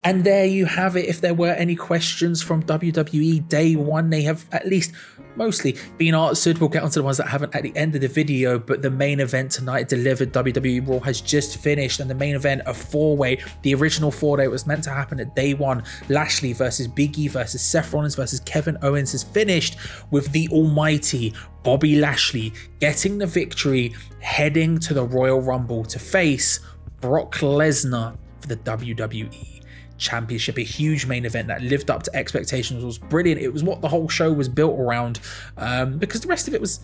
And there you have it. If there were any questions from WWE day one, they have at least mostly been answered. We'll get onto the ones that haven't at the end of the video, but the main event tonight delivered. WWE Raw has just finished, and the main event, a four-way, the original four-way was meant to happen at day one. Lashley versus Big E versus Seth Rollins versus Kevin Owens has finished with the almighty Bobby Lashley getting the victory, heading to the Royal Rumble to face Brock Lesnar for the WWE Championship. A huge main event that lived up to expectations, was brilliant. It was what the whole show was built around, because the rest of it was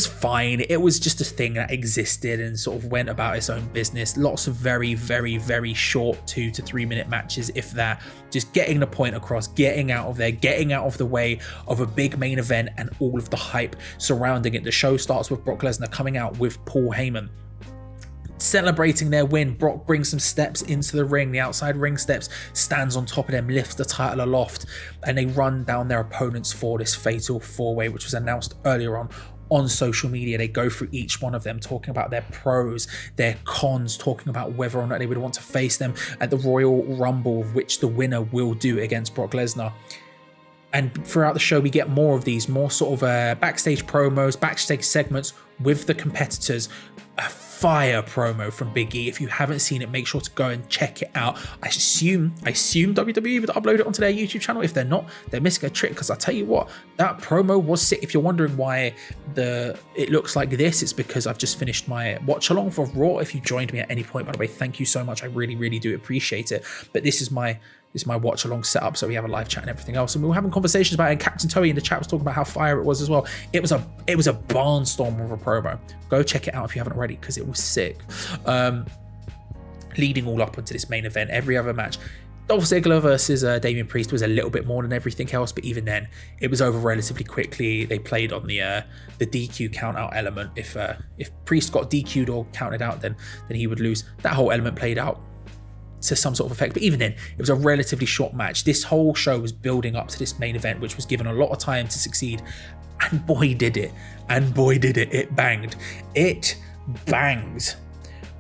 fine. It was just a thing that existed and sort of went about its own business. Lots of very, very, very short 2 to 3 minute matches, if that, just getting the point across, getting out of there, getting out of the way of a big main event and all of the hype surrounding it. The show starts with Brock Lesnar coming out with Paul Heyman, celebrating their win. Brock brings some steps into the ring, the outside ring steps, stands on top of them, lifts the title aloft, and they run down their opponents for this fatal four-way, which was announced earlier on social media. They go through each one of them, talking about their pros, their cons, talking about whether or not they would want to face them at the Royal Rumble, which the winner will do against Brock Lesnar. And throughout the show, we get more of these, more sort of backstage promos, backstage segments with the competitors. A fire promo from Big E. If you haven't seen it, make sure to go and check it out. I assume WWE would upload it onto their YouTube channel. If they're not, they're missing a trick, because I'll tell you what, that promo was sick. If you're wondering why it looks like this, it's because I've just finished my watch along for Raw. If you joined me at any point, by the way, thank you so much. I really, really do appreciate it. But this is my watch along setup, so we have a live chat and everything else, and we were having conversations about it, and Captain Toey in the chat was talking about how fire it was as well. It was a barnstorm of a promo. Go check it out if you haven't already, because it was sick. Leading all up into this main event, every other match, Dolph Ziggler versus Damian Priest was a little bit more than everything else, but even then it was over relatively quickly. They played on the DQ count out element. If Priest got DQ'd or counted out, then he would lose. That whole element played out to some sort of effect, but even then it was a relatively short match. This whole show was building up to this main event, which was given a lot of time to succeed, and boy did it, it banged. It bangs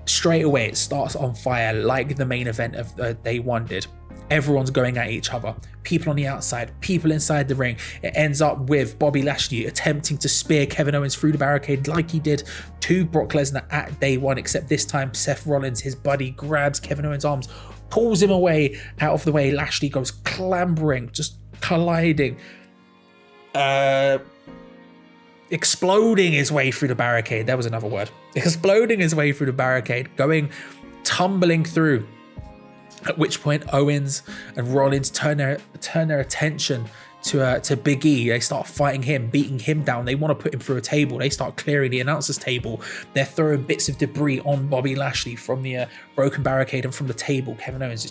straight away. It starts on fire like the main event of day one did. Everyone's going at each other, people on the outside, people inside the ring. It ends up with Bobby Lashley attempting to spear Kevin Owens through the barricade like he did to Brock Lesnar at day one, except this time Seth Rollins, his buddy, grabs Kevin Owens' arms, pulls him away out of the way. Lashley goes clambering, just colliding, exploding his way through the barricade. There was another word. Exploding his way through the barricade, tumbling through. At which point Owens and Rollins turn their attention to Big E. They start fighting him, beating him down. They want to put him through a table. They start clearing the announcers table. They're throwing bits of debris on Bobby Lashley from the broken barricade and from the table. Kevin Owens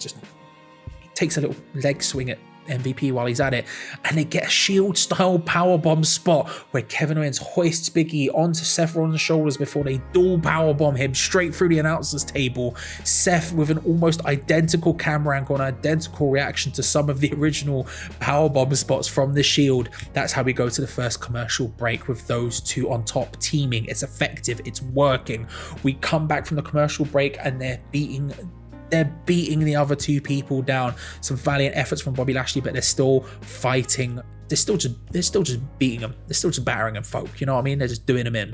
takes a little leg swing at MVP while he's at it, and they get a Shield style powerbomb spot where Kevin Owens hoists Big E onto Seth Rollins' shoulders before they dual powerbomb him straight through the announcers table. Seth with an almost identical camera angle and identical reaction to some of the original powerbomb spots from the Shield. That's how we go to the first commercial break with those two on top teaming. It's effective, it's working. We come back from the commercial break and they're beating the other two people down. Some valiant efforts from Bobby Lashley, but they're still fighting. They're still just beating them. They're still just battering them, folk. You know what I mean? They're just doing them in.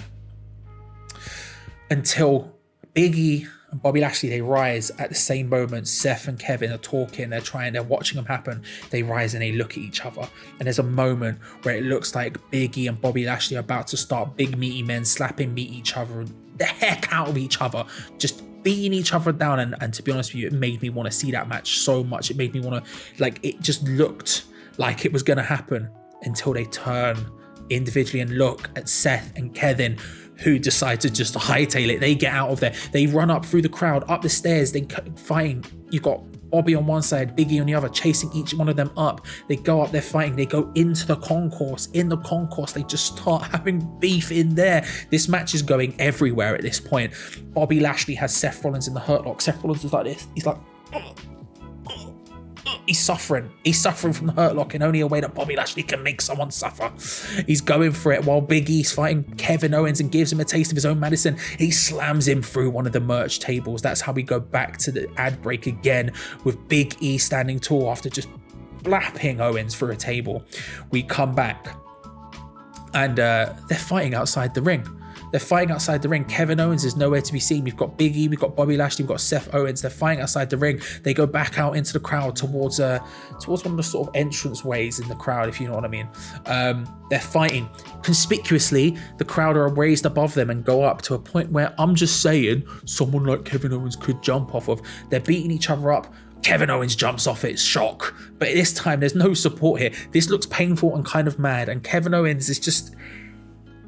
Until Big E and Bobby Lashley, they rise at the same moment. Seth and Kevin are talking. They're watching them happen. They rise and they look at each other. And there's a moment where it looks like Big E and Bobby Lashley are about to start big meaty men slapping meat each other, the heck out of each other, just beating each other down. And to be honest with you, it made me want to see that match so much. It made me want to, it just looked like it was going to happen until they turn individually and look at Seth and Kevin, who decide to just hightail it. They get out of there. They run up through the crowd, up the stairs. They find, you've got Bobby on one side, Big E on the other, chasing each one of them up. They go up, they're fighting. They go into the concourse. In the concourse, they just start having beef in there. This match is going everywhere at this point. Bobby Lashley has Seth Rollins in the Hurt Lock. Seth Rollins is like this. He's like, He's suffering. He's suffering from the hurt lock in only a way that Bobby Lashley can make someone suffer. He's going for it while Big E's fighting Kevin Owens and gives him a taste of his own medicine. He slams him through one of the merch tables. That's how we go back to the ad break again with Big E standing tall after just blapping Owens through a table. We come back and they're fighting outside the ring. They're fighting outside the ring. Kevin Owens is nowhere to be seen. We've got Big E, we've got Bobby Lashley, we've got Seth Owens. They're fighting outside the ring. They go back out into the crowd towards one of the sort of entrance ways in the crowd, if you know what I mean. They're fighting. Conspicuously, the crowd are raised above them and go up to a point where I'm just saying someone like Kevin Owens could jump off of. They're beating each other up. Kevin Owens jumps off it, shock. But this time, there's no support here. This looks painful and kind of mad. And Kevin Owens is just...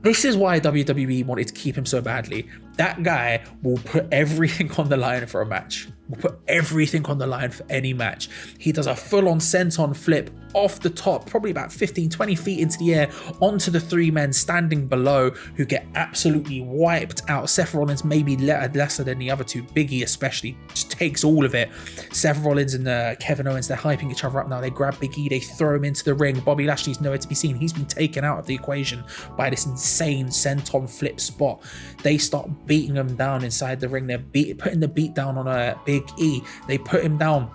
This is why WWE wanted to keep him so badly. That guy will put everything on the line for a match. Will put everything on the line for any match. He does a full-on senton flip off the top, probably about 15, 20 feet into the air, onto the three men standing below who get absolutely wiped out. Seth Rollins maybe lesser than the other two. Big E especially just takes all of it. Seth Rollins and Kevin Owens, they're hyping each other up now. They grab Big E, they throw him into the ring. Bobby Lashley's nowhere to be seen. He's been taken out of the equation by this insane senton flip spot. They start beating him down inside the ring. They're putting the beat down on Big E. They put him down.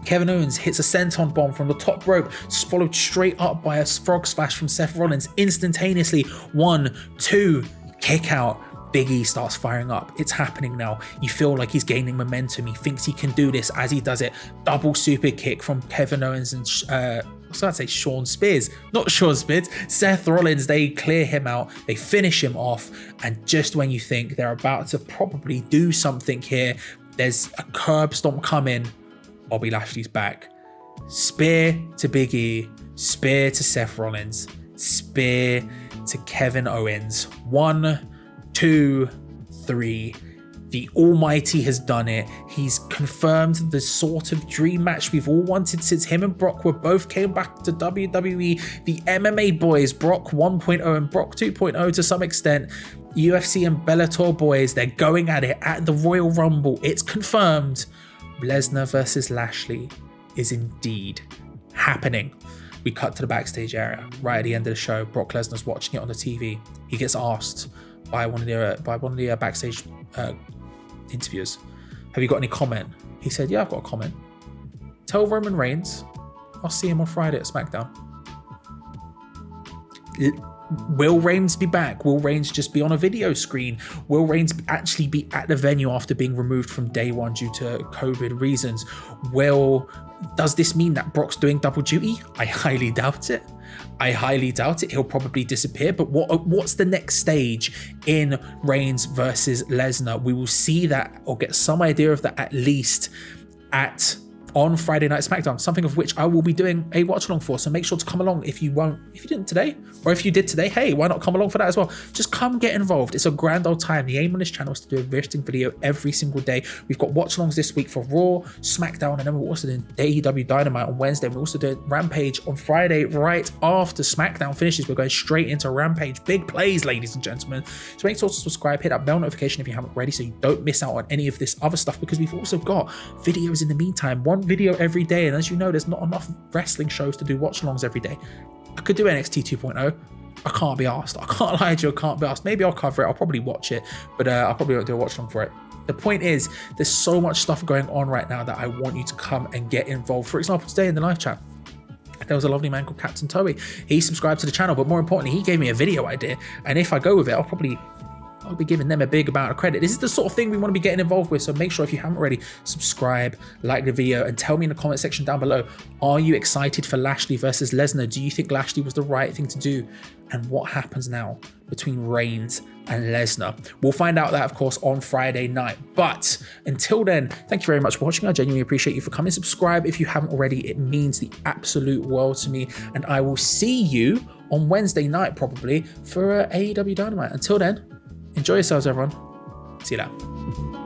Kevin Owens hits a senton bomb from the top rope, followed straight up by a frog splash from Seth Rollins. Instantaneously, 1, 2, kick out. Big E starts firing up. It's happening now. You feel like he's gaining momentum. He thinks he can do this as he does it. Double super kick from Kevin Owens and I'd say Sean Spears. Not Sean Spears. Seth Rollins. They clear him out. They finish him off. And just when you think they're about to probably do something here, there's a curb stomp coming. Bobby Lashley's back. Spear to Big E. Spear to Seth Rollins. Spear to Kevin Owens. 1, 2, 3. The Almighty has done it. He's confirmed the sort of dream match we've all wanted since him and Brock both came back to WWE. The MMA boys, Brock 1.0 and Brock 2.0 to some extent. UFC and Bellator boys, they're going at it at the Royal Rumble. It's confirmed. Lesnar versus Lashley is indeed happening. We cut to the backstage area right at the end of the show. Brock Lesnar's watching it on the TV. He gets asked by one of the backstage interviewers, "Have you got any comment?" He said, "Yeah, I've got a comment. Tell Roman Reigns I'll see him on Friday at SmackDown." Will Reigns be back? Will Reigns just be on a video screen? Will Reigns actually be at the venue after being removed from day one due to COVID reasons? Does this mean that Brock's doing double duty? I highly doubt it. He'll probably disappear. But what's the next stage in Reigns versus Lesnar? We will see that or get some idea of that at least on Friday Night SmackDown, something of which I will be doing a watch along for. So make sure to come along if you didn't today, or if you did today, hey, why not come along for that as well? Just come get involved. It's a grand old time. The aim on this channel is to do a visiting video every single day. We've got watch alongs this week for Raw, SmackDown, and then we're also doing AEW Dynamite on Wednesday. We're also doing Rampage on Friday right after SmackDown finishes. We're going straight into Rampage. Big plays, ladies and gentlemen. So make sure to subscribe, hit that bell notification if you haven't already, so you don't miss out on any of this other stuff, because we've also got videos in the meantime. One video every day, and as you know, there's not enough wrestling shows to do watch-alongs every day. I could do NXT 2.0. I can't be asked. I can't lie to you, I can't be asked. Maybe I'll cover it, I'll probably watch it, but I probably won't do a watch-along for it. The point is, there's so much stuff going on right now that I want you to come and get involved. For example, today in the live chat, there was a lovely man called Captain Toey. He subscribed to the channel, but more importantly, he gave me a video idea, and if I go with it, I'll be giving them a big amount of credit. This is the sort of thing we want to be getting involved with, so make sure if you haven't already, subscribe, like the video, and tell me in the comment section down below, are you excited for Lashley versus Lesnar? Do you think Lashley was the right thing to do? And what happens now between Reigns and Lesnar? We'll find out that, of course, on Friday night. But until then, thank you very much for watching. I genuinely appreciate you for coming. Subscribe if you haven't already. It means the absolute world to me. And I will see you on Wednesday night, probably, for AEW Dynamite. Until then, enjoy yourselves, everyone. See you later.